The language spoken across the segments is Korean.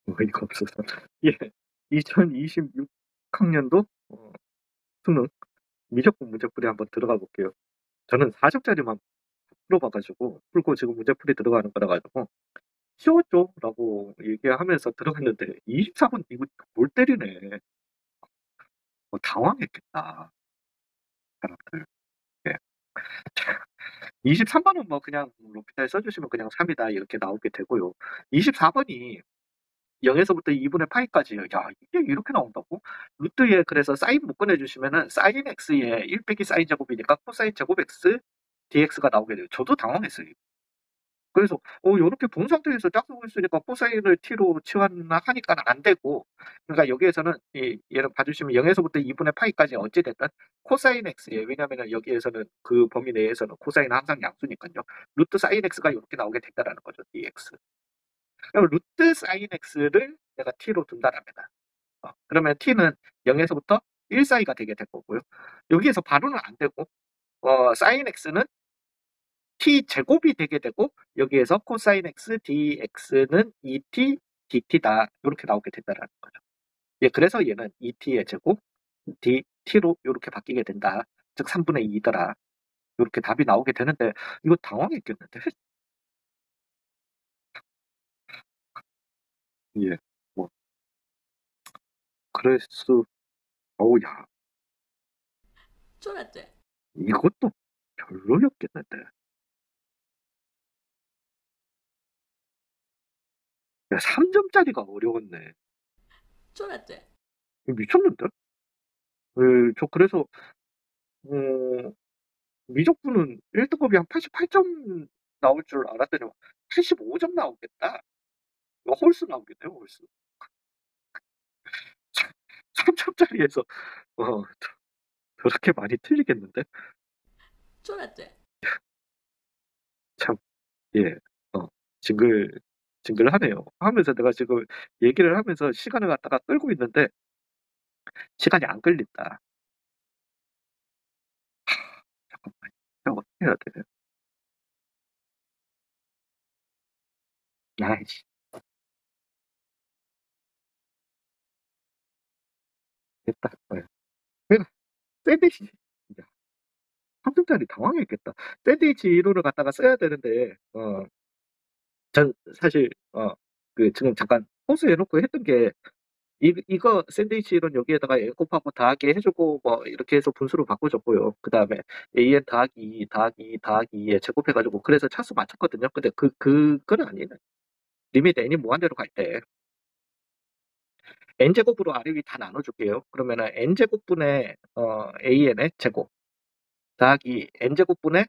어이가 없어서. 예. 2026 학년도 수능 미적분 문제풀이 한번 들어가 볼게요. 저는 4 점짜리만 풀어봐 가지고 풀고 지금 문제풀이 들어가는 거라 가지고 "쉬웠죠?"라고 얘기하면서 들어갔는데 24번 이거 골 때리네. 당황했겠다 사람들. 예. 23번은 뭐 그냥 로피탈 써 주시면 그냥 3 이다 이렇게 나오게 되고요. 24번이 0 에서부터 2 분의 파이까지요. 야 이게 이렇게 나온다고? 루트에 그래서 사인 못 꺼내 주시면은 사인 x에 1 빼기 사인 제곱이니까 코사인 제곱 x dx가 나오게 돼요. 저도 당황했어요. 그래서 요렇게 본 상태에서 짝수고 있으니까 코사인을 t로 치환하니까 안 되고, 그러니까 여기에서는 얘를 봐 주시면 0 에서부터 2 분의 파이까지 어찌 됐든 코사인 x에, 왜냐면은 여기에서는 그 범위 내에서는 코사인은 항상 양수니깐요. 루트 사인 x가 요렇게 나오게 된다라는 거죠, dx. 그럼 루트 사인 x를 내가 t로 둔다랍니다. 그러면 t는 0 에서부터 1 사이가 되게 될 거고요. 여기에서 바로는 안 되고 사인 x는 t 제곱이 되게 되고, 여기에서 코사인 x dx는 2t dt다 이렇게 나오게 된다라는 거죠. 예, 그래서 얘는 2t의 제곱 dt로 이렇게 바뀌게 된다. 즉 3분의 2더라. 이렇게 답이 나오게 되는데 이거 당황했겠는데. 예, 뭐 그래서 어우 야 쫄았지? 이것도 별로였겠는데. 야, 3점짜리가 어려웠네. 쫄았지? 이거 미쳤는데? 예, 저 그래서 어, 미적분은 1등급이 한 88점 나올 줄 알았더니 85점 나오겠다. 이거 홀수 나오겠네요, 홀수. 3점짜리에서 저렇게 많이 틀리겠는데? 쫄았지? 참, 예, 징글, 징글하네요. 하면서 내가 지금 얘기를 하면서 시간을 갖다가 끌고 있는데 시간이 안 끌린다. 잠깐만, 이거 어떻게 해야 되냐? 아이씨, 됐다. 예. 내가 샌드위치, 3점짜리 당황했겠다. 샌드위치 이론을 갖다가 써야 되는데, 전 사실 지금 잠깐 호수해 놓고 했던 게 이거 샌드위치 이론 여기에다가 n 곱하고 더하기 해주고 뭐 이렇게 해서 분수로 바꿔줬고요. 그 다음에 an 더하기 2 더하기 2 더하기 2에 제곱해가지고 그래서 차수 맞췄거든요. 근데 그건 아니네. 리미트 n이 무한대로 갈 때 n 제곱으로 아래 위 다 나눠줄게요. 그러면은 n 제곱분의 an의 제곱 더하기 n 제곱분의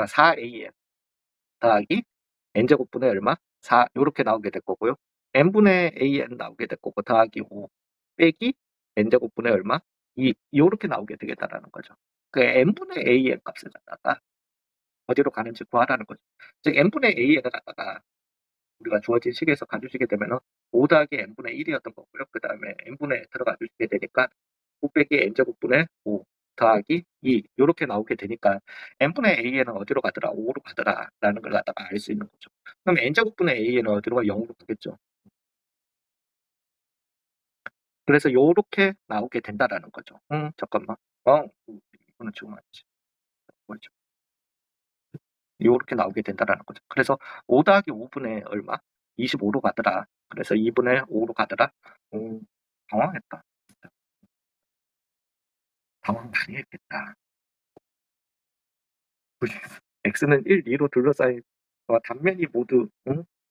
4an 더하기 n제곱분의 얼마? 4 요렇게 나오게 될 거고요. n분의 an 나오게 될 거고 더하기 5 빼기 n제곱분의 얼마? 2 요렇게 나오게 되겠다라는 거죠. 그 n분의 an 값을 갖다가 어디로 가는지 구하라는 거죠. 즉 n분의 an을 갖다가 우리가 주어진 식에서 가주시게 되면은 5 더하기 n분의 1이었던 거고요. 그 다음에 n분의 들어가 주시게 되니까 5 빼기 n제곱분의 5 더하기 2 요렇게 나오게 되니까 n분의 an은 어디로 가더라? 5로 가더라 라는 걸 갖다가 알 수 있는 거죠. 그럼 n제곱분의 an은 어디로 가? 0으로 가겠죠. 그래서 요렇게 나오게 된다라는 거죠. 잠깐만. 이거는 지금 아니지. 뭐죠? 요렇게 나오게 된다라는 거죠. 그래서 5 더하기 5분의 얼마? 25로 가더라. 그래서 2분의 5로 가더라. 당황했다. 당황 많이 했겠다. x는 1, 2로 둘러싸인 단면이 모두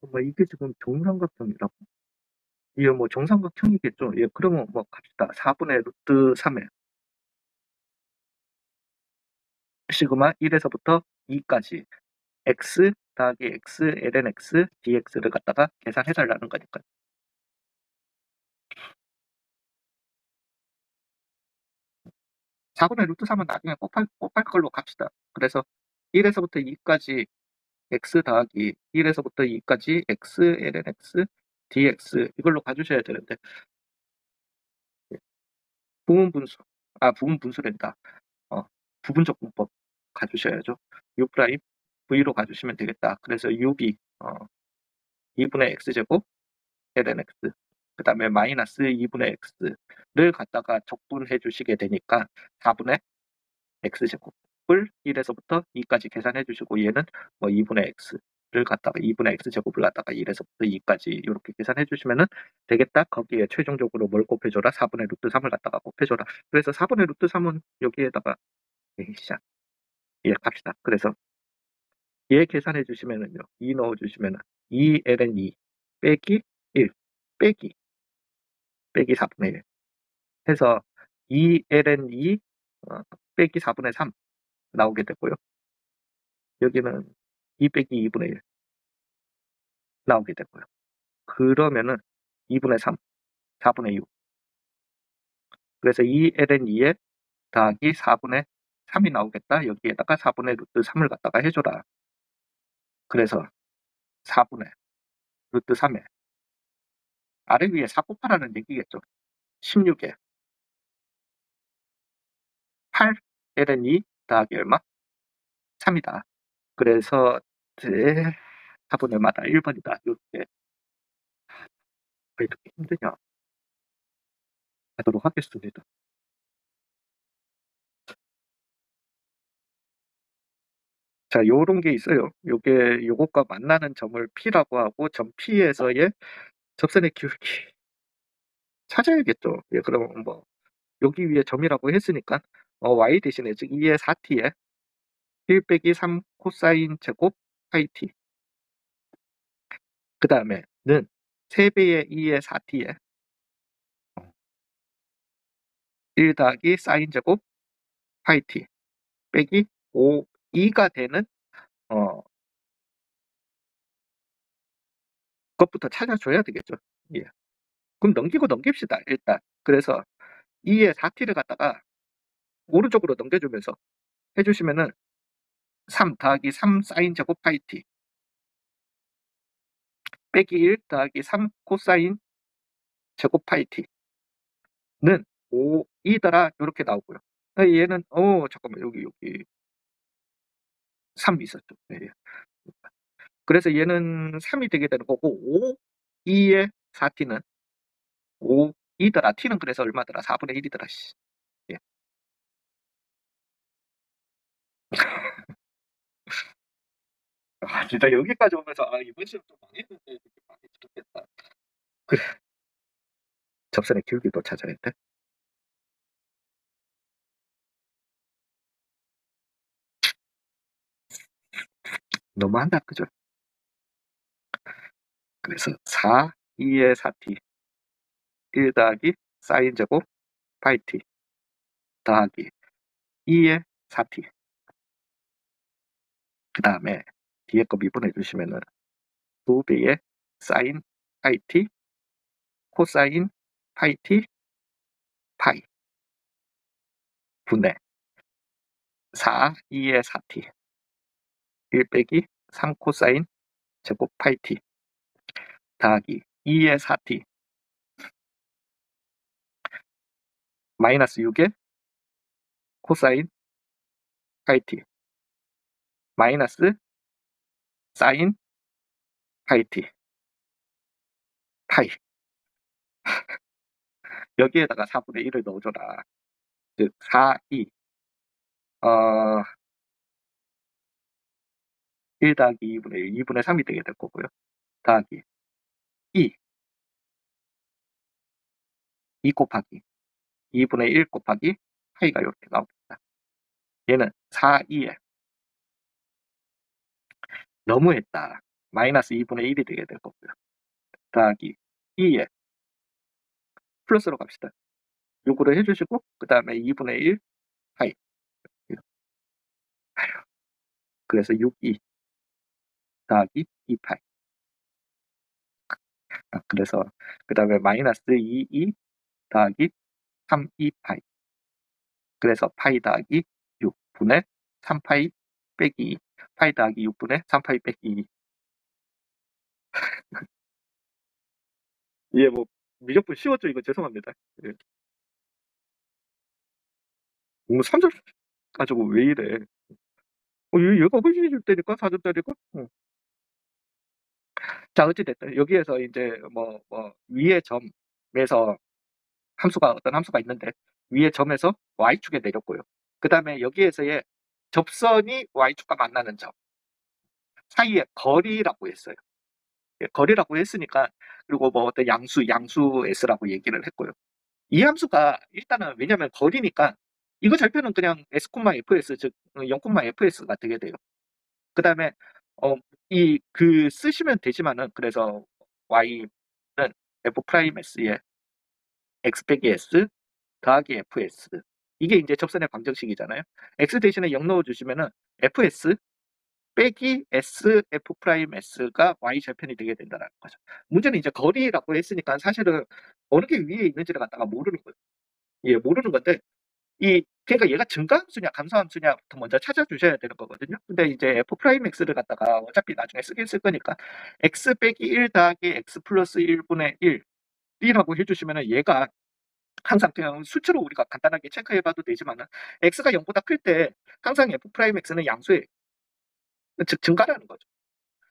정말 이게 지금 정삼각형이라고? 이게 뭐 정삼각형이겠죠? 예, 그러면 뭐 갑시다. 4분의 루트 3에 시그마 1에서부터 2까지 x 더하기 x ln x dx를 갖다가 계산해 달라는 거니까. 4분의 루트 3은 나중에 곱할 걸로 갑시다. 그래서 1에서부터 2까지 x 더하기 1에서부터 2까지 x ln x dx 이걸로 가주셔야 되는데 부분 분수랜다. 부분적 분법 가주셔야죠. u 프라임 v로 가주시면 되겠다. 그래서 ub 2분의 x제곱 ln x, 그 다음에 마이너스 2분의 x를 갖다가 적분해 주시게 되니까 4분의 x제곱을 1에서부터 2까지 계산해 주시고, 얘는 뭐 2분의 x를 갖다가 2분의 x제곱을 갖다가 1에서부터 2까지 이렇게 계산해 주시면은 되겠다. 거기에 최종적으로 뭘 곱해줘라? 4분의 루트 3을 갖다가 곱해줘라. 그래서 4분의 루트 3은 여기에다가 시작. 예, 갑시다. 그래서 얘 계산해 주시면은요, 2 넣어 주시면은 2ln 2 빼기 1 빼기 4분의 1 해서 2ln 2 빼기 4분의 3 나오게 되고요. 여기는 2 빼기 2분의 1 나오게 되고요. 그러면은 2분의 3, 4분의 6. 그래서 2ln 2에 더하기 4분의 3이 나오겠다. 여기에다가 4분의 루트 3을 갖다가 해줘라. 그래서 4분의 루트 3에 아래 위에 4 곱하라는 얘기겠죠. 16에 8ln 2 더하기 얼마? 3이다. 그래서 4분의 마다 1번이다. 이렇게. 왜 이렇게 힘드냐? 하도록 하겠습니다. 자, 요런 게 있어요. 요것과 만나는 점을 P라고 하고, 점 P에서의 접선의 기울기 찾아야겠죠. 예, 그러면 뭐 여기 위에 점이라고 했으니까 y 대신에 즉 2의 4t에 1 빼기 3 코사인 제곱 파이 t, 그 다음에 는 3배의 2의 4t에 1 더하기 사인 제곱 파이 t 빼기 2가 되는 것부터 찾아줘야 되겠죠. 예. 그럼 넘깁시다. 일단. 그래서 2의 4t를 갖다가 오른쪽으로 넘겨주면서 해주시면은 3 더하기 3 사인 제곱 파이 t 빼기 1 더하기 3 코사인 제곱 파이 t는 5이더라 이렇게 나오고요. 얘는 잠깐만 여기 3 있었죠. 예. 그래서 얘는 3이 되게 되는 거고 2의 4t는 5이더라. t는 그래서 얼마더라? 4분의 1이더라. 예. 진짜 여기까지 오면서 이번 시험 좀 망했는데 이렇게 많이 들었겠다. 그래. 접선의 기울기도 찾아야 돼. 너무한다, 그죠? 그래서 4, 2의 4t 1 더하기 사인 제곱 파이 t 더하기 2의 4t, 그 다음에 뒤에 거 미분해 주시면은 2배의 사인 파이 t 코사인 파이 t 파이 분의 4, 2의 4t 1 빼기 3 코사인 제곱 파이 t 더하기 2의 4t 마이너스 6의 코사인 파이 t 마이너스 사인 파이 t 파이. 여기에다가 4분의 1을 넣어줘라. 즉 4, 2 1 더하기 2분의 1, 2분의 3이 되게 될 거고요. 더하기 2 곱하기 2분의 1 곱하기 파이가 이렇게 나옵니다. 얘는 4, 2에 너무했다. 마이너스 2분의 1이 되게 될 거고요. 더하기 2에 플러스로 갑시다. 요거를 해주시고 그 다음에 2분의 1 파이. 그래서 6, 2 더하기 2 파이. 그래서 그 다음에 마이너스 2, 2 더하기 3, 2 파이. 그래서 파이 더하기 6분의 3파이 빼기 2. 파이 더하기 6분의 3파이 빼기 2. 예, 뭐 미적분 쉬웠죠? 이거 죄송합니다. 예. 뭐 3점 가지고 왜 이래? 얘가 훨씬 줄 때니까 4점짜리가? 자, 어찌됐든 여기에서 이제 위의 점에서 어떤 함수가 있는데 위의 점에서 y축에 내렸고요. 그 다음에 여기에서의 접선이 y축과 만나는 점 사이에 거리라고 했어요. 예, 거리라고 했으니까 그리고 어떤 양수 s라고 얘기를 했고요. 이 함수가 일단은 왜냐면 거리니까 이거 절편은 그냥 s,fs 즉 0,fs가 되게 돼요. 그 다음에 쓰시면 되지만은 그래서 y는 f's에 x 빼기 s 더하기 fs 이게 이제 접선의 방정식이잖아요. x 대신에 0 넣어주시면은 fs 빼기 sf's가 y 절편이 되게 된다는 거죠. 문제는 이제 거리라고 했으니까 사실은 어느 게 위에 있는지를 갖다가 모르는 거예요. 예, 모르는 건데 그러니까 얘가 증가함수냐 감소함수냐부터 먼저 찾아주셔야 되는 거거든요. 근데 이제 f'x를 갖다가 어차피 나중에 쓰긴 쓸 거니까 x 빼기 1 더하기 x 플러스 1분의 1이라고 해주시면은 얘가 항상 그냥 수치로 우리가 간단하게 체크해봐도 되지만은 x가 0보다 클 때 항상 f'x는 양수예요. 즉 증가라는 거죠.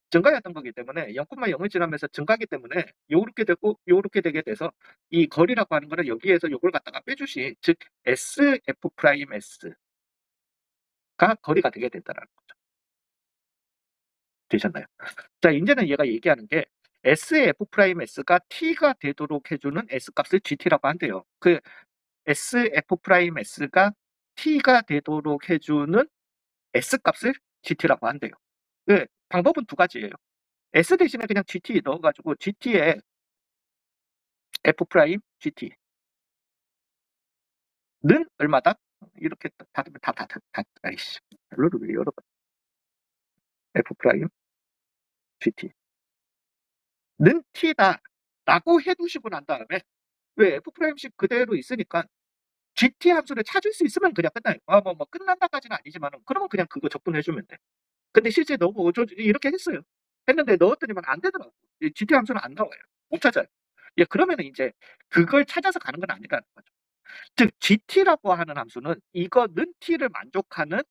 증가였던 거기 때문에 0,0을 지나면서 증가하기 때문에 요렇게 되고 요렇게 되게 돼서 이 거리라고 하는 거는 여기에서 요걸 갖다가 빼주시 즉 sf's가 거리가 되게 된다는 거죠. 되셨나요? 자, 이제는 얘가 얘기하는 게 sf's가 t가 되도록 해주는 s값을 gt라고 한대요. 그 sf's가 t가 되도록 해주는 s값을 gt라고 한대요. 그 방법은 두 가지예요. s 대신에 그냥 gt 넣어가지고 gt에 f'gt 는 얼마다? 이렇게 닫으면 아이씨 룰을 왜 열어봐. f'gt 는 t다 라고 해두시고 난 다음에 왜 f'식 그대로 있으니까 gt 함수를 찾을 수 있으면 그냥 끝나요. 끝난다까지는 아니지만 그러면 그냥 그거 적분해주면 돼. 근데 실제 너무 이렇게 했어요. 했는데 넣었더니만 안 되더라고. gt 함수는 안 나와요. 못 찾아요. 예, 그러면은 이제 그걸 찾아서 가는 건 아니라는 거죠. 즉 gt라고 하는 함수는 이거는 t를 만족하는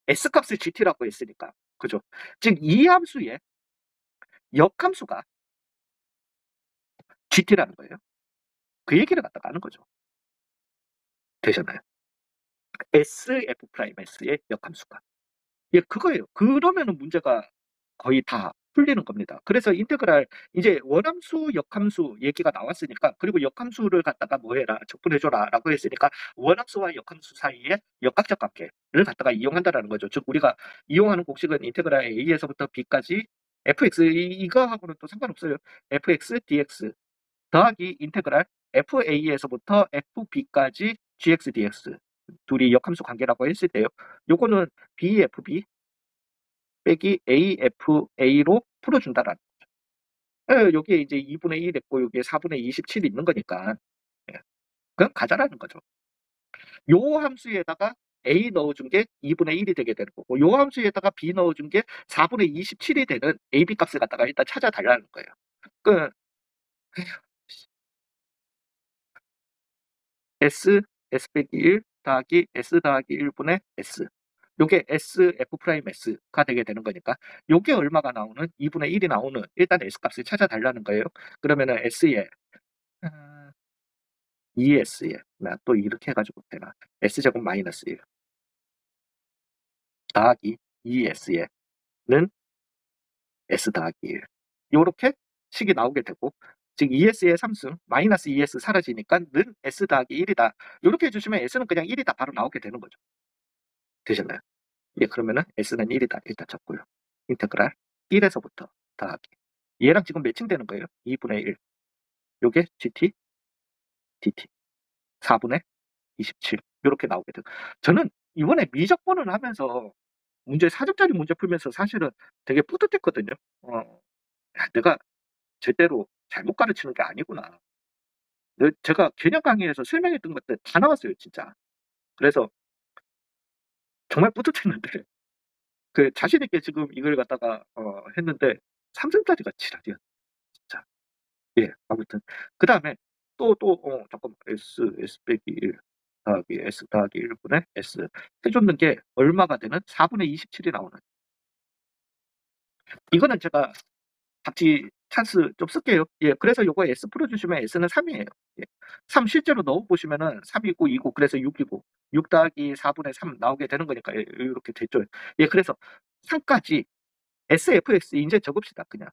s값을 gt라고 했으니까 그죠? 즉 이 함수의 역함수가 gt라는 거예요. 그 얘기를 갖다가 하는 거죠. 되셨나요? sf's의 역함수가. 예, 그거예요. 그러면은 문제가 거의 다 풀리는 겁니다. 그래서 인테그랄 이제 원함수, 역함수 얘기가 나왔으니까 그리고 역함수를 갖다가 뭐 해라 적분해줘라라고 했으니까 원함수와 역함수 사이에 역학적 관계를 갖다가 이용한다라는 거죠. 즉 우리가 이용하는 공식은 인테그랄 a에서부터 b까지 fx 이거하고는 또 상관없어요. fx dx 더하기 인테그랄 fa에서부터 fb까지 gx dx 둘이 역함수 관계라고 했을 때요. 요거는 bfb 빼기 AFA로 풀어준다라는 거죠. 예, 여기에 이제 2분의 1 있고 여기에 4분의 27이 있는 거니까 예, 그냥 가자라는 거죠. 요 함수에다가 A 넣어준 게 2분의 1이 되게 되는 거고 요 함수에다가 B 넣어준 게 4분의 27이 되는 AB 값을 갖다가 일단 찾아달라는 거예요. 그 S 빼기 1 더하기 S 더하기 1분의 S 요게 SF'S가 되게 되는 거니까 요게 얼마가 나오는 2분의 1이 나오는 일단 S값을 찾아달라는 거예요. 그러면은 S에 2S에 나 또 이렇게 해가지고 되나 S제곱 마이너스 1 더하기 2S에는 S 더하기 1 요렇게 식이 나오게 되고 즉 ES의 3승 마이너스 ES 사라지니까 는 S 더하기 1이다. 요렇게 해주시면 S는 그냥 1이다 바로 나오게 되는 거죠. 되셨나요? 예, 그러면은 S는 1이다 일단 적고요. 인테그랄 1에서부터 더하기 얘랑 지금 매칭되는 거예요. 2분의 1 요게 GT DT 4분의 27 이렇게 나오게 돼요. 저는 이번에 미적분을 하면서 4점짜리 문제 풀면서 사실은 되게 뿌듯했거든요. 내가 제대로 잘못 가르치는 게 아니구나. 제가 개념 강의에서 설명했던 것들 다 나왔어요, 진짜. 그래서 정말 뿌듯했는데 그 자신 있게 지금 이걸 갖다가 했는데 3점짜리가 지랄이야, 진짜. 예, 아무튼 그 다음에 잠깐만 S 빼기 1 더하기 S 더하기 1분의 S 해줬는 게 얼마가 되는 4분의 27이 나오는 이거는 제가 잡지 찬스 좀 쓸게요. 예, 그래서 요거 S 풀어주시면 S는 3이에요. 예. 3 실제로 넣어보시면은 3이고 2고 그래서 6이고 6 더하기 4분의 3 나오게 되는 거니까 예, 이렇게 됐죠. 예, 그래서 3까지 SFX 이제 적읍시다 그냥.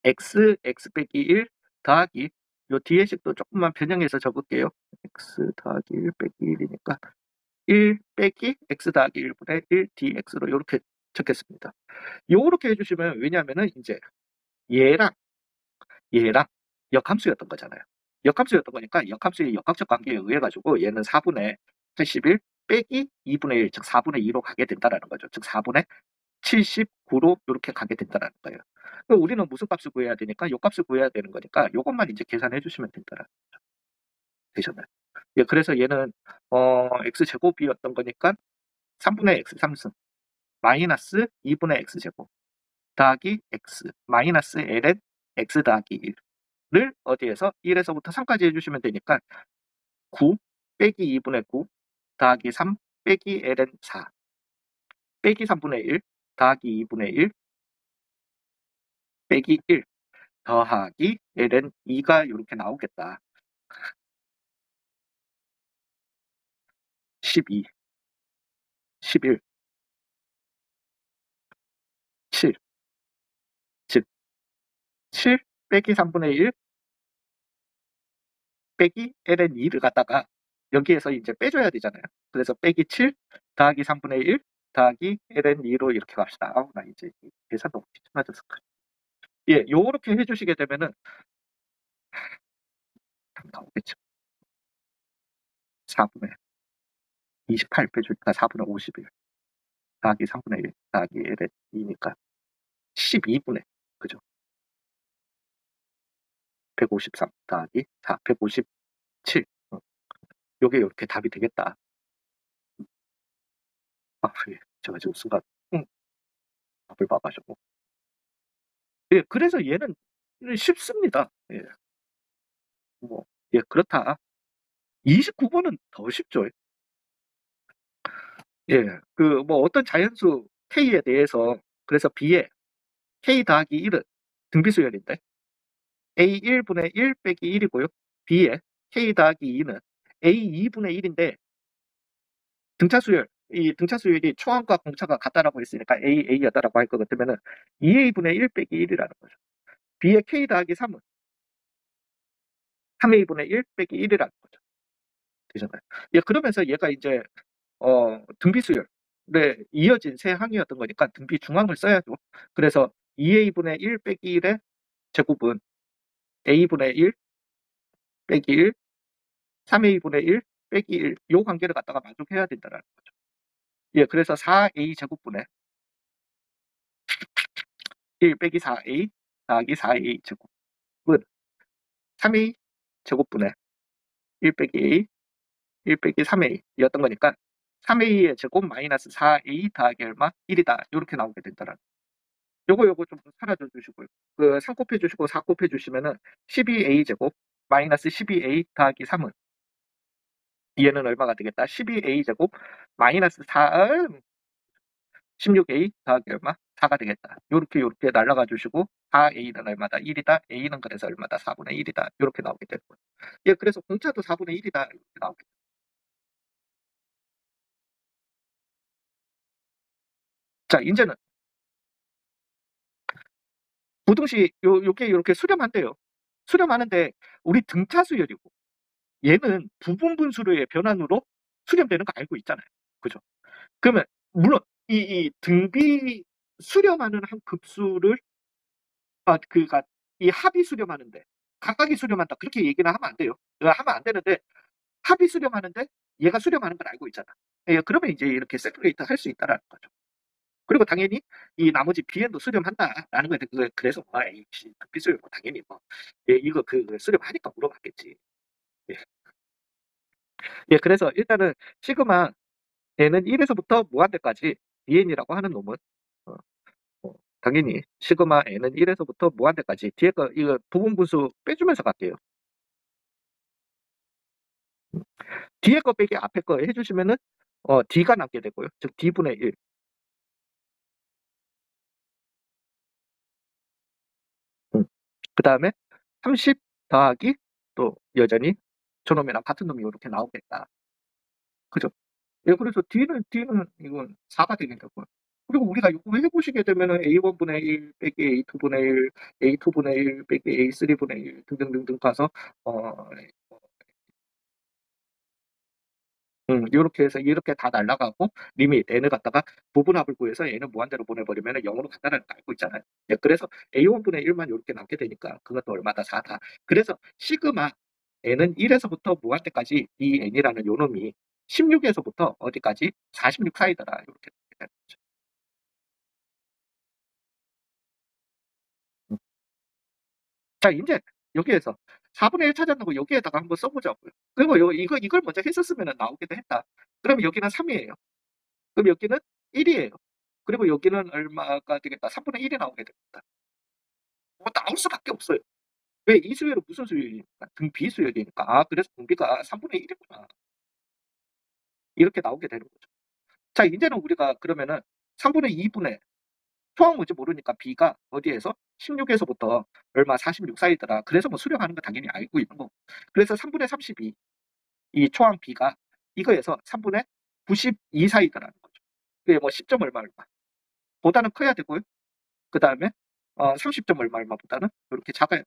X 빼기 1 더하기 요 뒤에 식도 조금만 변형해서 적을게요. X 더하기 1 빼기 1이니까 1 빼기 X 더하기 1분의 1 dx로 이렇게 적겠습니다. 요렇게 해주시면 왜냐하면은 이제 얘랑 역함수였던 거잖아요. 역함수였던 거니까 역함수의 역학적 관계에 의해 가지고 얘는 4분의 81 빼기 2분의 1, 즉 4분의 2로 가게 된다라는 거죠. 즉 4분의 79로 이렇게 가게 된다라는 거예요. 그럼 우리는 무슨 값을 구해야 되니까 요 값을 구해야 되는 거니까 요것만 이제 계산해 주시면 된다라는 거죠. 되셨나요? 예, 그래서 얘는 x제곱이었던 거니까 3분의 x 3승 마이너스 2분의 x제곱 더하기 x 마이너스 ln x 더하기 1을 어디에서 1에서부터 3까지 해주시면 되니까 9 빼기 2분의 9 더하기 3 빼기 ln 4 빼기 3분의 1 더하기 2분의 1 빼기 1 더하기 ln 2가 이렇게 나오겠다. 12, 11, 7, 즉 7 빼기 3분의 1 빼기 ln 2를 갖다가 여기에서 이제 빼줘야 되잖아요. 그래서 빼기 7 더하기 3분의 1 더하기 ln 2로 이렇게 갑시다. 아우, 나 이제 계산 너무 귀찮아졌어. 예, 요렇게 해주시게 되면은 나오겠죠. 4분의 28 빼주니까 4분의 51 더하기 3분의 1 더하기 ln 2니까 12분의 그죠? 153 더하기 4 157 요게 이렇게 답이 되겠다. 아, 예. 제가 지금 순간 답을 봐가지고. 예, 그래서 얘는 쉽습니다. 예, 뭐, 예, 그렇다. 29번은 더 쉽죠. 예, 그, 뭐, 어떤 자연수 K에 대해서, 그래서 B에 K 더하기 1은 등비수열인데, A1분의 1 빼기 1이고요. B에 K 더하기 2는 A2분의 1인데, 등차수열, 이 등차수열이 초항과 공차가 같다라고 했으니까 A였다라고 할 것 같으면은 2A분의 1 빼기 1이라는 거죠. B의 K 더하기 3은 3A분의 1 빼기 1이라는 거죠. 되셨나요? 예, 그러면서 얘가 이제 등비수열에 이어진 세 항이었던 거니까 등비 중항을 써야죠. 그래서 2A분의 1 빼기 1의 제곱은 A분의 1 빼기 1, 3A분의 1 빼기 1, 요 관계를 갖다가 만족해야 된다는 거죠. 예, 그래서 4A 제곱분의 1 빼기 4A 더하기 4A 제곱은 3A 제곱분의 1 빼기 A, 1 빼기 3A였던 거니까 3A의 제곱 마이너스 4A 더하기 얼마? 1이다. 이렇게 나오게 된다는 요거 좀 사라져 주시고요. 그 3 곱해 주시고 4 곱해 주시면은 12A 제곱 마이너스 12A 더하기 3은 얘는 얼마가 되겠다? 12A 제곱 마이너스 16A 더하기 얼마? 4가 되겠다. 요렇게 날라가 주시고 4A는 얼마다? 1이다. A는 그래서 얼마다? 4분의 1이다. 요렇게 나오게 되는 거예요. 예, 그래서 공차도 4분의 1이다. 이렇게 나오게 돼요. 자, 이제는 부등식 요게 이렇게 수렴한대요. 수렴하는데 우리 등차 수열이고 얘는 부분 분수의 변환으로 수렴되는 거 알고 있잖아요. 그죠? 그러면 물론 이 등비 수렴하는 한 급수를 그니까 이 합이 수렴하는데 각각이 수렴한다 그렇게 얘기는 하면 안 돼요. 하면 안 되는데 합이 수렴하는데 얘가 수렴하는 걸 알고 있잖아. 예, 그러면 이제 이렇게 세퍼레이트 할 수 있다라는 거죠. 그리고 당연히 이 나머지 BN도 수렴한다라는 거에 그래서 등비 수렴 당연히 뭐 예, 이거 수렴하니까 물어봤겠지. 예. 예, 그래서 일단은 시그마 얘는 1에서부터 무한대까지 BN이라고 하는 놈은 어, 당연히 시그마 N은 1에서부터 무한대까지 뒤에 거 이거 부분분수 빼주면서 갈게요. 뒤에 거 빼기 앞에 거 해주시면은 D가 남게 되고요. 즉 D분의 1. 그 다음에 30 더하기 또 여전히 저놈이랑 같은 놈이 이렇게 나오겠다. 그죠? 예, 그래서 D는 이건 4가 되겠다고요. 그리고 우리가 이거 해보시게 되면은 A1분의 1 빼기 A2분의 1, A2분의 1 빼기 A3분의 1 등등등등 가서, 어, 요렇게 해서 이렇게 다 날라가고, 리밋 n을 갖다가 부분합을 구해서 n을 무한대로 보내버리면 0으로 간다는 걸 알고 있잖아요. 예, 그래서 A1분의 1만 이렇게 남게 되니까 그것도 얼마다 4다. 그래서 시그마 n은 1에서부터 무한대까지 이 n이라는 요 놈이 16에서부터 어디까지 46 사이더라. 이렇게 되는 거죠. 음. 자, 이제 여기에서 4분의 1 찾았다고 여기에다가 한번 써보자고요. 그리고 이걸 먼저 했었으면 나오기도 했다. 그럼 여기는 3이에요. 그럼 여기는 1이에요. 그리고 여기는 얼마가 되겠다? 3분의 1이 나오게 됩니다. 뭐 나올 수밖에 없어요. 왜? 이 수열은 무슨 수열이니까? 등비 수열이니까. 아, 그래서 등비가 3분의 1이구나. 이렇게 나오게 되는 거죠. 자, 이제는 우리가 그러면은 3분의 2분의 초항 뭔지 모르니까 B가 어디에서 16에서부터 얼마 46 사이더라. 그래서 뭐 수렴하는 거 당연히 알고 있는 거고. 그래서 3분의 32, 이 초항 B가 이거에서 3분의 92 사이더라는 거죠. 그게 뭐 10점 얼마 얼마. 보다는 커야 되고요. 그 다음에 30점 얼마 얼마보다는 이렇게 작아요.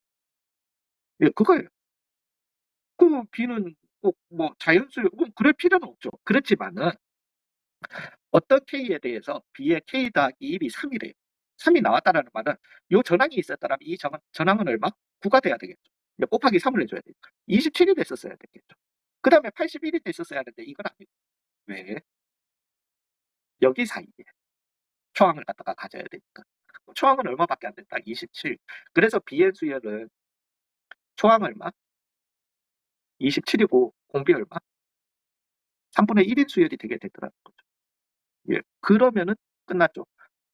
예, 그거예요. 그 B는 꼭 뭐 자연수요. 그럴 필요는 없죠. 그렇지만은 어떤 K에 대해서 B의 K 더하기 1이 3이래요. 3이 나왔다라는 말은 요 전항이 있었다면 이 전항은 얼마? 9가 돼야 되겠죠. 곱하기 3을 해줘야 되니까. 27이 됐었어야 되겠죠. 그 다음에 81이 됐었어야 하는데 이건 아니고. 왜? 여기 사이에 초항을 갖다가 가져야 되니까. 초항은 얼마밖에 안 된다? 27. 그래서 B의 수열은 초항 얼마? 27이고 공비 얼마? 3분의 1인 수열이 되게 되더라는 거죠. 예, 그러면은 끝났죠.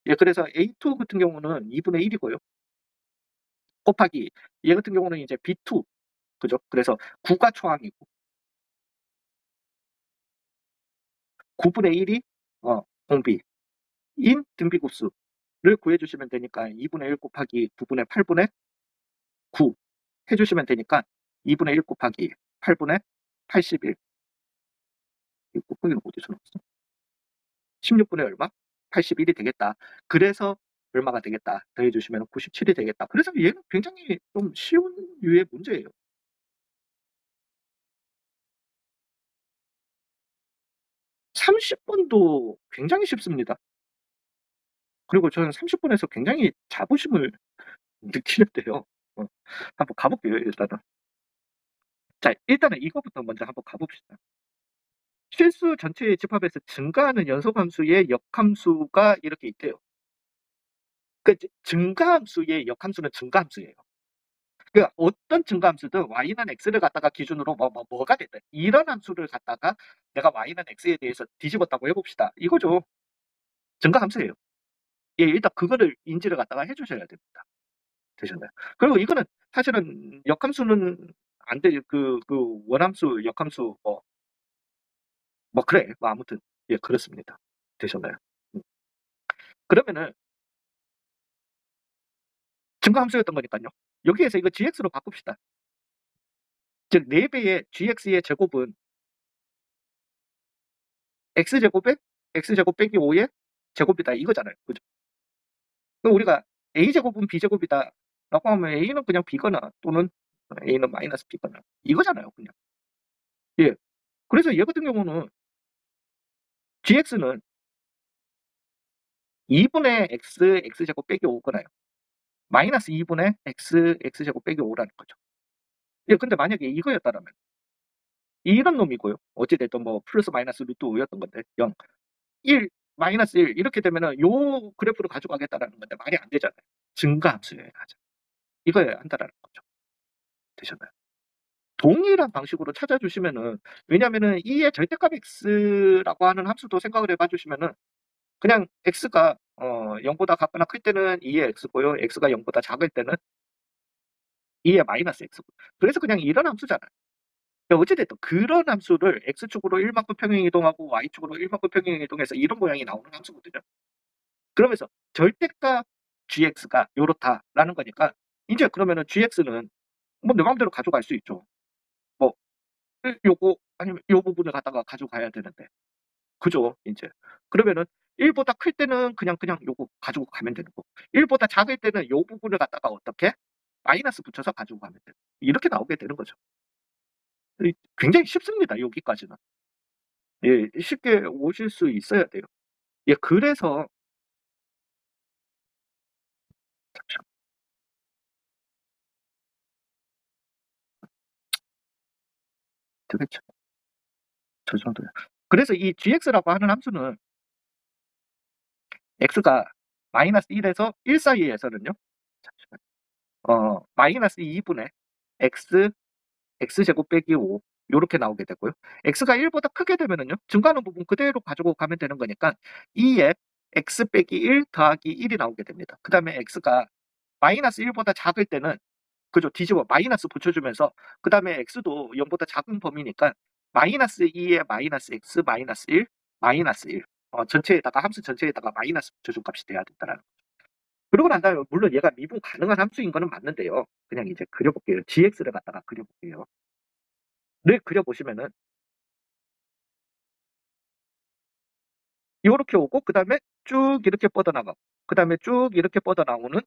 예, 그래서 A2 같은 경우는 2분의 1이고요. 곱하기 얘 같은 경우는 이제 B2, 그죠? 그래서 9가 초항이고 9분의 1이 공비 인 등비급수를 구해주시면 되니까 2분의 1 곱하기 9분의 8분의 9 해주시면 되니까 2분의 1 곱하기 8분의 81 이 곱하기는 어디서 나왔어? 16분의 얼마? 81이 되겠다. 그래서 얼마가 되겠다. 더해주시면 97이 되겠다. 그래서 얘는 굉장히 좀 쉬운 유의 문제예요. 30번도 굉장히 쉽습니다. 그리고 저는 30번에서 굉장히 자부심을 느끼는데요. 한번 가볼게요, 일단은. 자, 일단은 이거부터 먼저 한번 가봅시다. 실수 전체의 집합에서 증가하는 연소함수의 역함수가 이렇게 있대요. 그 증가함수의 역함수는 증가함수예요. 그 어떤 증가함수든 y는 x를 갖다가 기준으로 뭐가 됐다. 이런 함수를 갖다가 내가 y는 x에 대해서 뒤집었다고 해봅시다. 이거죠. 증가함수예요. 예, 일단 그거를 인지를 갖다가 해주셔야 됩니다. 되셨나요? 그리고 이거는 사실은 역함수는 안 돼. 그 원함수, 역함수 그래. 뭐 아무튼 예, 그렇습니다. 되셨나요? 음. 그러면은 증가함수였던 거니까요. 여기에서 이거 gx로 바꿉시다. 즉 4배의 gx의 제곱은 x제곱에 x제곱 빼기 5의 제곱이다 이거잖아요. 그죠? 그럼 우리가 a제곱은 b제곱이다 라고 하면 a는 그냥 b거나 또는 a는 마이너스 b거나 이거잖아요. 그냥. 예. 그래서 얘 같은 경우는 gx는 2분의 x x제곱 빼기 5거나요. 마이너스 2분의 x x제곱 빼기 5라는 거죠. 예, 근데 만약에 이거였다라면 이런 놈이고요. 어찌됐든 뭐 플러스 마이너스 루트 5였던 건데 0, 1, 마이너스 1 이렇게 되면은 요 그래프를 가져가겠다라는 건데 말이 안 되잖아요. 증가함수여야 하죠. 이거여야 한다라는 거죠. 되셨나요? 동일한 방식으로 찾아주시면은 왜냐면은 이의 절대값 x라고 하는 함수도 생각을 해봐 주시면은 그냥 x가 0보다 같거나 클 때는 2의 x고요. x가 0보다 작을 때는 2의 마이너스 x고. 그래서 그냥 이런 함수잖아요. 어찌됐든 그런 함수를 x축으로 1만큼 평행 이동하고 y축으로 1만큼 평행 이동해서 이런 모양이 나오는 함수거든요. 그러면서 절대값 gx가 요렇다라는 거니까 인제 그러면은 GX는 뭐 내 맘대로 가져갈 수 있죠. 뭐 요거 아니면 요 부분을 갖다가 가져가야 되는데. 그죠 인제. 그러면은 1 보다 클 때는 그냥 요거 가지고 가면 되는 거고 1 보다 작을 때는 요 부분을 갖다가 어떻게 마이너스 붙여서 가지고 가면 되는 이렇게 나오게 되는 거죠. 이 굉장히 쉽습니다 여기까지는. 예. 쉽게 오실 수 있어야 돼요. 예 그래서 잠시만 되겠죠. 저 정도요. 그래서 이 gx라고 하는 함수는 x가 -1 에서 1 사이에서는요. 잠시만요. -2 분의 x x제곱 빼기 5 요렇게 나오게 되고요. x가 1 보다 크게 되면은요. 증가하는 부분 그대로 가지고 가면 되는 거니까 2에 x 빼기 1 더하기 1이 나오게 됩니다. 그다음에 x가 -1 보다 작을 때는 그죠. 뒤집어 마이너스 붙여주면서 그다음에 x도 0 보다 작은 범위니까 -2에 -x -1 -1 전체에다가 함수 전체에다가 마이너스 붙여준 값이 돼야 된다라는 거죠. 그러고 난 다음에 물론 얘가 미분 가능한 함수인 거는 맞는데요. 그냥 이제 그려 볼게요. gx를 갖다가 그려 볼게요. 를 그려 보시면은 요렇게 오고 그다음에 쭉 이렇게 뻗어나가고 그다음에 쭉 이렇게 뻗어나오는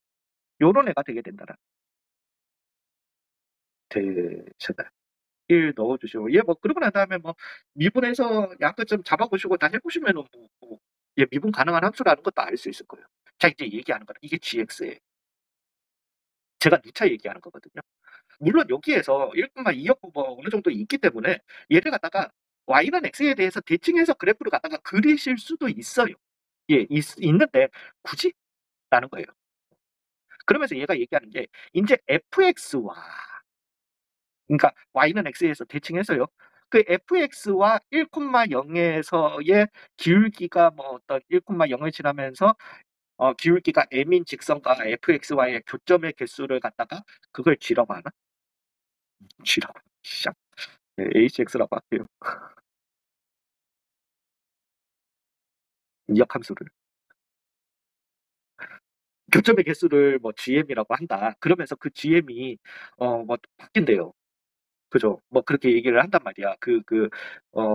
요런 애가 되게 된다라는 되셨나요? 1 넣어 주시고 예 뭐 그러고 난 다음에 뭐 미분해서 양끝 좀 잡아 보시고 다 해 보시면은 예 미분 가능한 함수라는 것도 알 수 있을 거예요. 자 이제 얘기하는 거는 이게 gx예요. 제가 누차 얘기하는 거거든요. 물론 여기에서 1,2억 뭐 어느 정도 있기 때문에 얘를 갖다가 y는 x에 대해서 대칭해서 그래프를 갖다가 그리실 수도 있어요. 예 있는데 굳이? 라는 거예요. 그러면서 얘가 얘기하는 게 인제 fx와 그러니까 y는 x에서 대칭해서요. 그 fx와 1,0 에서의 기울기가 뭐 어떤 1,0을 지나면서 기울기가 m인 직선과 fx와의 교점의 개수를 갖다가 그걸 g라고 하나? g라고 쌍 네 hx라고 할게요. 이역함수를. 교점의 개수를 뭐 gm이라고 한다. 그러면서 그 gm이 뭐 바뀐대요. 그죠. 뭐 그렇게 얘기를 한단 말이야.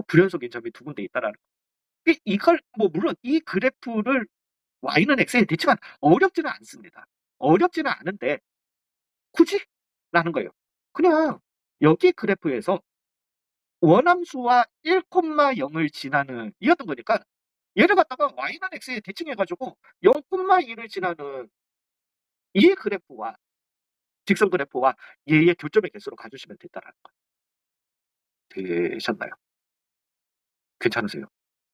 불연속인 점이 두 군데 있다라는 이걸 뭐 물론 이 그래프를 y는 x에 대칭한 어렵지는 않습니다. 어렵지는 않은데 '굳이?' 라는 거예요. 그냥 여기 그래프에서 원함수와 1,0을 지나는 이었던 거니까 얘를 갖다가 y는 x에 대칭해 가지고 0,1을 지나는 이 그래프와 직선 그래프와 얘의 교점의 개수로 가 주시면 된다라는 거 되셨나요? 괜찮으세요?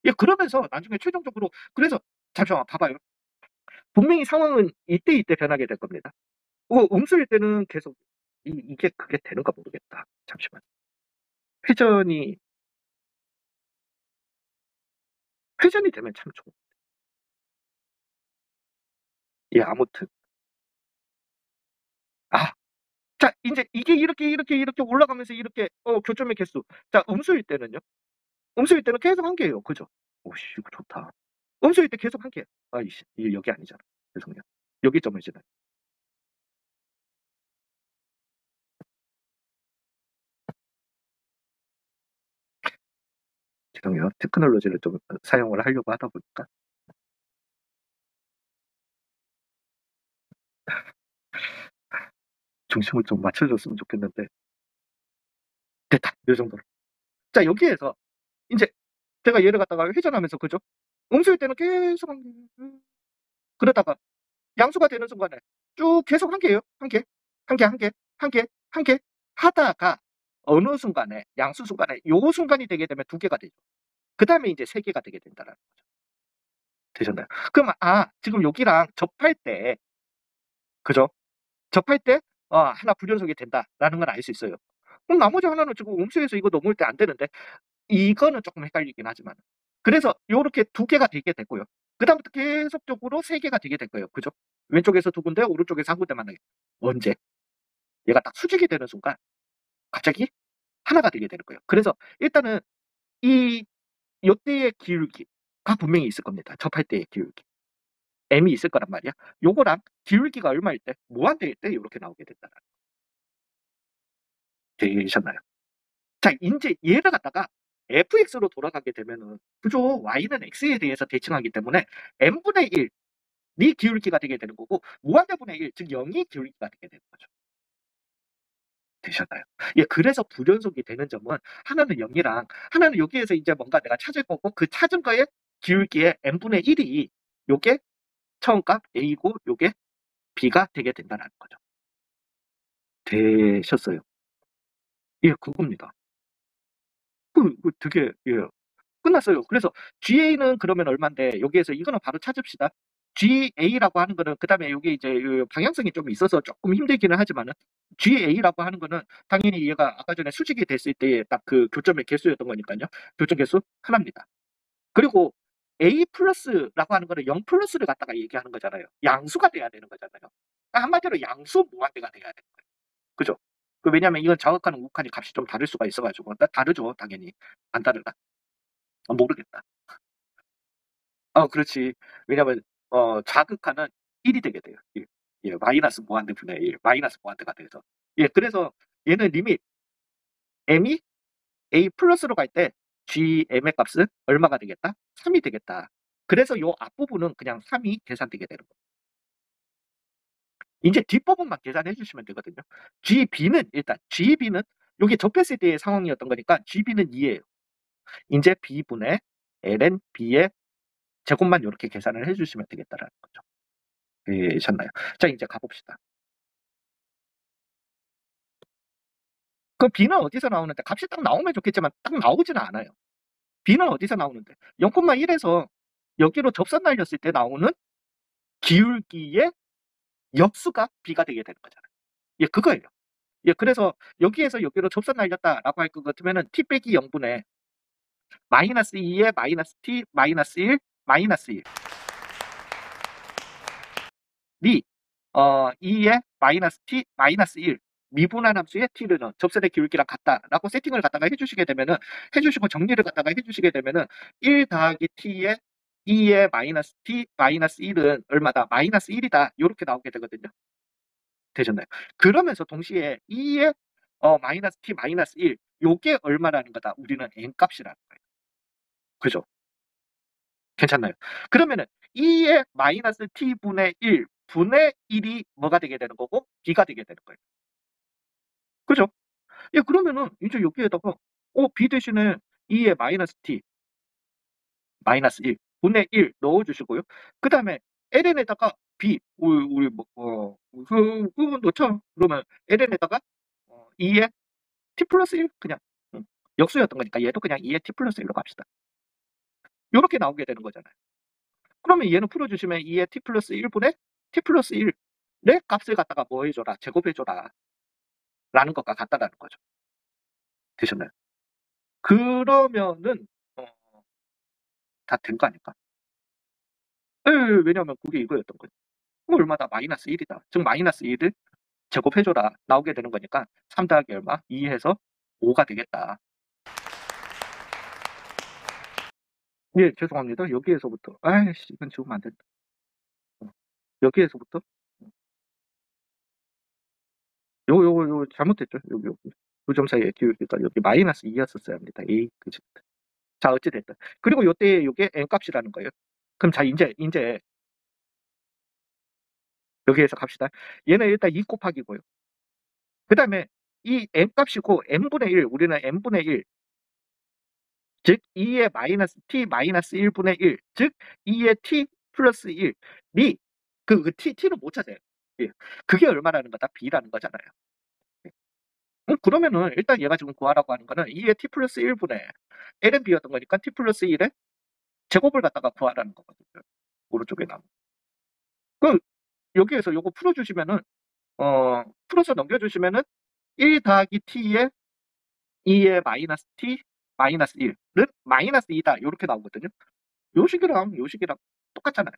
예 그러면서 나중에 최종적으로 그래서 잠시만 봐봐요. 분명히 상황은 이때 변하게 될 겁니다. 음수일 때는 계속 이게 그게 되는가 모르겠다. 잠시만요. 회전이 회전이 되면 참 좋 예 아무튼 아 자 인제 이게 이렇게 올라가면서 이렇게 교점의 개수. 자 음수일 때는요? 음수일 때는 계속 한 개예요. 그죠? 오씨 이거 좋다. 음수일 때 계속 한 개야. 아이씨 이게 여기 아니잖아. 죄송해요. 여기 점을 지나요. 죄송해요. 테크놀로지를 좀 사용을 하려고 하다 보니까 중심을 좀 맞춰 줬으면 좋겠는데 됐다. 요 정도로. 자 여기에서 인제 제가 얘를 갖다가 회전하면서 그죠? 음수일 때는 계속 한 개. 그러다가 양수가 되는 순간에 쭉 계속 한 개예요. 한 개. 한 개, 한 개, 한 개, 한 개 하다가 어느 순간에 양수 순간에 요 순간이 되게 되면 두 개가 되죠. 그다음에 인제 세 개가 되게 된다라는 거죠. 되셨나요? 그럼 지금 여기랑 접할 때 그죠? 접할 때 하나 불연속이 된다라는 걸 알 수 있어요. 그럼 나머지 하나는 지금 음수에서 이거 넘을 때 안 되는데 이거는 쪼끔 헷갈리긴 하지만. 그래서 요렇게 두 개가 되게 되고요. 그다음부터 계속적으로 세 개가 되게 될 거예요. 그죠? 왼쪽에서 두 군데 오른쪽에서 한 군데 만나게. 언제? 얘가 딱 수직이 되는 순간 갑자기 하나가 되게 되는 거예요. 그래서 일단은 이 요때의 기울기가 분명히 있을 겁니다. 접할 때의 기울기. m이 있을 거란 말이야. 요거랑 기울기가 얼마일 때, 무한대일 때 이렇게 나오게 된다는 되셨나요? 자, 이제 얘를 갖다가 fx로 돌아가게 되면은 그죠? y는 x에 대해서 대칭하기 때문에 n분의 1이 기울기가 되게 되는 거고 무한대분의 1, 즉 0이 기울기가 되게 되는 거죠. 되셨나요? 예, 그래서 불연속이 되는 점은 하나는 0이랑 하나는 여기에서 이제 뭔가 내가 찾을 거고 그 찾은 거에 기울기의 n분의 1이 요게 처음 값 a고 요게 b가 되게 된다는 거죠. 되셨어요? 예, 그겁니다. 되게 예, 끝났어요. 그래서 GA는 그러면 얼마인데 여기에서 이거는 바로 찾읍시다. GA라고 하는 거는 그다음에 여기 이제 방향성이 좀 있어서 조금 힘들기는 하지만은 GA라고 하는 거는 당연히 얘가 아까 전에 수직이 됐을 때 딱 그 교점의 개수였던 거니까요. 교점 개수 하나입니다. 그리고 A 플러스라고 하는 거는 0 플러스를 갖다가 얘기하는 거잖아요. 양수가 돼야 되는 거잖아요. 그러니까 한마디로 양수 무한대가 돼야 되는 거예요. 그죠? 왜냐면 이건 자극하는 우극한이 값이 좀 다를 수가 있어가지고 다르죠 당연히. 안 다르나? 모르겠다. 그렇지. 왜냐면 자극하는 1이 되게 돼요. 1. 예, 마이너스 무한대 분의 1, 마이너스 무한대가 돼서. 예, 그래서 얘는 리밋 m이 a 플러스로 갈 때 gm의 값은 얼마가 되겠다? 3이 되겠다. 그래서 요 앞부분은 그냥 3이 계산되게 되는 거예요. 이제 뒷부분만 계산해 주시면 되거든요. GB는 여기 접했을 때의 상황이었던 거니까 GB는 2예요. 이제 B분의 ln B의 제곱만 이렇게 계산을 해주시면 되겠다라는 거죠. 되셨나요? 자, 이제 가봅시다. 그 B는 어디서 나오는데? 값이 딱 나오면 좋겠지만 딱 나오지는 않아요. B는 어디서 나오는데? 0,1에서 여기로 접선 날렸을 때 나오는 기울기의 역수가 B가 되게 되는 거잖아요. 예, 그거예요. 예, 그래서 여기에서 여기로 접선 날렸다라고 할 것 같으면은 t 빼기 0분의 마이너스 2에 마이너스 t 마이너스 1 마이너스 1 리 2에 마이너스 t 마이너스 1 미분한 함수의 t를 넣은 접선의 기울기랑 같다라고 세팅을 갖다가 해주시게 되면은 해주시고 정리를 갖다가 해주시게 되면은 1 더하기 t에 2의 마이너스 t 마이너스 1은 얼마다? 마이너스 1이다. 이렇게 나오게 되거든요. 되셨나요? 그러면서 동시에 2의 마이너스 t 마이너스 1 요게 얼마라는 거다? 우리는 n 값이라는 거예요. 그죠? 괜찮나요? 그러면은 2의 마이너스 t분의 1 분의 1이 뭐가 되게 되는 거고 b가 되게 되는 거예요. 그죠? 예, 그러면은 이제 여기에다가 b 대신에 2의 마이너스 t 마이너스 1 분의 1 넣어주시고요. 그 다음에 ln에다가 b 우리 그거 넣죠. 그러면 ln에다가 2의 t 플러스 1 그냥 역수였던 거니까 얘도 그냥 2의 t 플러스 1로 갑시다. 이렇게 나오게 되는 거잖아요. 그러면 얘는 풀어주시면 2의 t 플러스 1분의 t 플러스 1의 값을 갖다가 뭐 해줘라? 제곱해줘라. 라는 것과 같다라는 거죠. 되셨나요? 그러면은 다 된 거 아닐까? 예, 왜냐면 그게 이거였던 거죠. 얼마다? 마이너스 1이다. 즉 마이너스 1을 제곱해줘라. 나오게 되는 거니까 3 더하기 얼마? 2 해서 5가 되겠다. 예, 죄송합니다. 여기에서부터 아이씨 이건 지우면 안 된다. 여기에서부터 요거 잘못됐죠. 여기 두 점 사이에 기울기가 여기 마이너스 2였었어야 합니다. A 그지. 자, 어찌됐든. 그리고 요때 요게 n 값이라는 거예요. 그럼 자, 이제 여기에서 갑시다. 얘는 일단 2 곱하기고요. 그 다음에 이 n 값이고 n분의 1, 우리는 n분의 1, 즉 2의 마이너스 t 마이너스 1분의 1, 즉 2의 t 플러스 1이 t는 못 찾아요. 예. 그게 얼마라는 거다? b라는 거잖아요. 그러면은 일단 얘가 지금 구하라고 하는 거는 2의 t 플러스 1분의 l은 b였던 거니까 t 플러스 1의 제곱을 갖다가 구하라는 거거든요. 오른쪽에 나온. 그 여기에서 요거 풀어주시면은 풀어서 넘겨주시면은 1 더하기 t의 2의 마이너스 t 마이너스 1은 마이너스 2다 이렇게 나오거든요. 요 식이랑 똑같잖아요.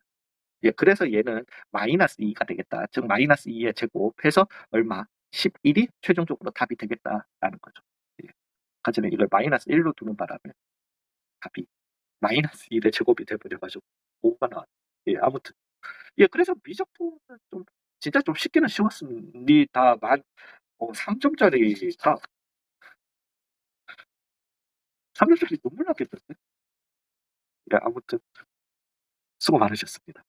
예, 그래서 얘는 마이너스 2가 되겠다. 즉 마이너스 2의 제곱해서 얼마? 11이 최종적으로 답이 되겠다라는 거죠. 예. 하지만 이걸 마이너스 1로 두는 바람에 답이 마이너스 1의 제곱이 돼버려가지고 5가 나와요. 예, 아무튼 예, 그래서 미적분은 좀 진짜 좀 쉽기는 쉬웠습니다. 3점짜리가 3점짜리 눈물 나겠던데. 네, 아무튼 수고 많으셨습니다.